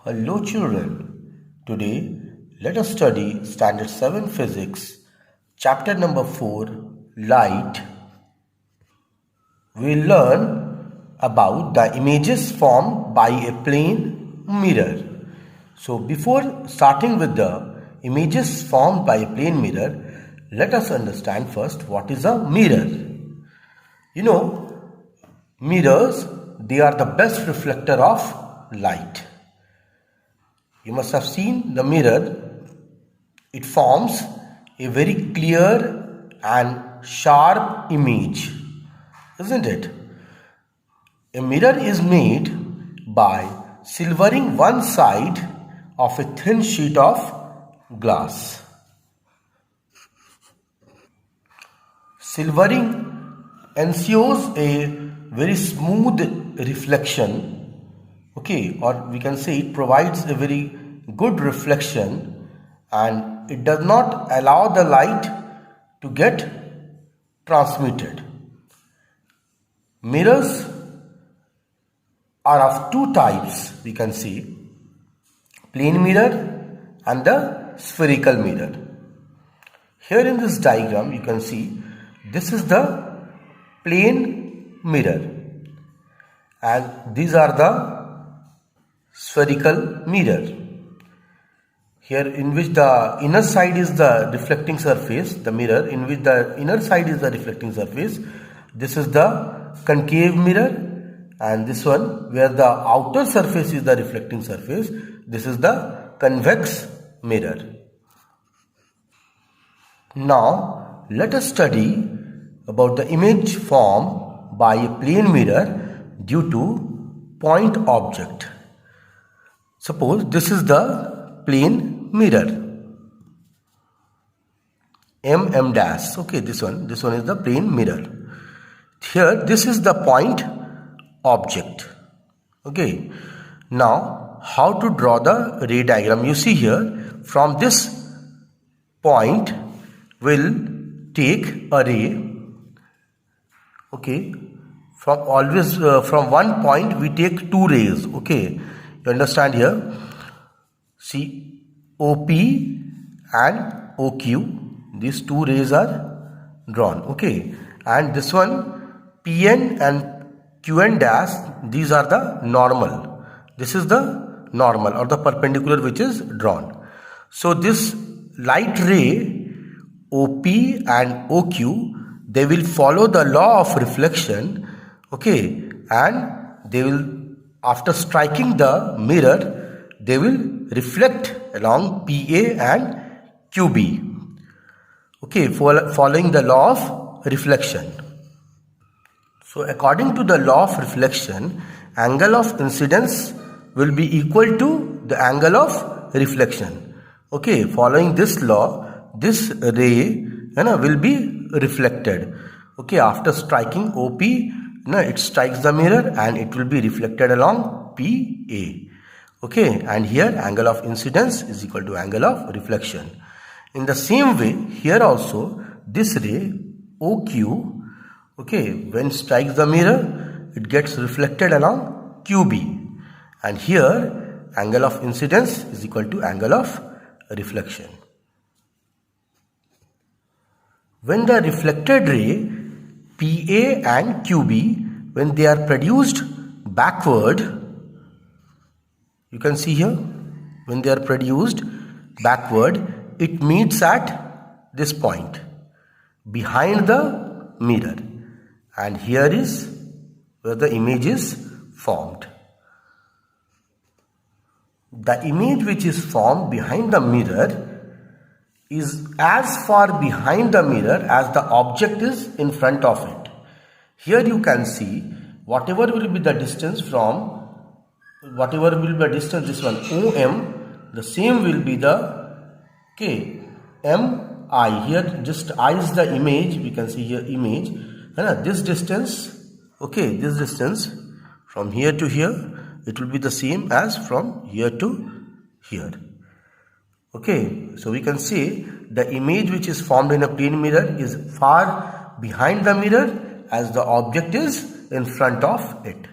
Hello children, today let us study Standard 7 Physics, Chapter number 4, Light. We'll learn about the images formed by a plane mirror. So before starting with the images formed by a plane mirror, let us understand first what is a mirror. Mirrors, they are the best reflector of light. You must have seen the mirror. It forms a very clear and sharp image, isn't it? A mirror is made by silvering one side of a thin sheet of glass. Silvering ensures a very smooth reflection. Or we can say it provides a very good reflection and it does not allow the light to get transmitted. Mirrors are of two types, we can see, plane mirror and the spherical mirror. Here in this diagram you can see this is the plane mirror and these are the spherical mirror. Here in which the inner side is the reflecting surface, the mirror in which the inner side is the reflecting surface. This is the concave mirror and this one where the outer surface is the reflecting surface. This is the convex mirror. Now let us study about the image formed by a plane mirror due to point object. Suppose this is the plane mirror, M dash. This one is the plane mirror. Here this is the point object. Now how to draw the ray diagram? You see here, from this point will take a ray. From one point we take two rays. You understand here? See, OP and OQ, these two rays are drawn. And this one, PN and QN dash, these are the normal. This is the normal or the perpendicular which is drawn. So this light ray, OP and OQ, they will follow the law of reflection. And they will, after striking the mirror, they will reflect along PA and QB. Following the law of reflection. So according to the law of reflection, angle of incidence will be equal to the angle of reflection. Following this law, this ray will be reflected. After striking OP, it strikes the mirror and it will be reflected along PA. And here angle of incidence is equal to angle of reflection. In the same way, here also this ray OQ, when strikes the mirror, it gets reflected along QB. And here angle of incidence is equal to angle of reflection. When the reflected ray PA and QB, when they are produced backward, you can see here, when they are produced backward, it meets at this point behind the mirror, and here is where the image is formed. The image which is formed behind the mirror is as far behind the mirror as the object is in front of it. Here you can see whatever will be the distance this one OM, the same will be the MI. Here just I is the image, we can see here image. This distance, this distance from here to here, it will be the same as from here to here. So we can say the image which is formed in a plane mirror is far behind the mirror as the object is in front of it.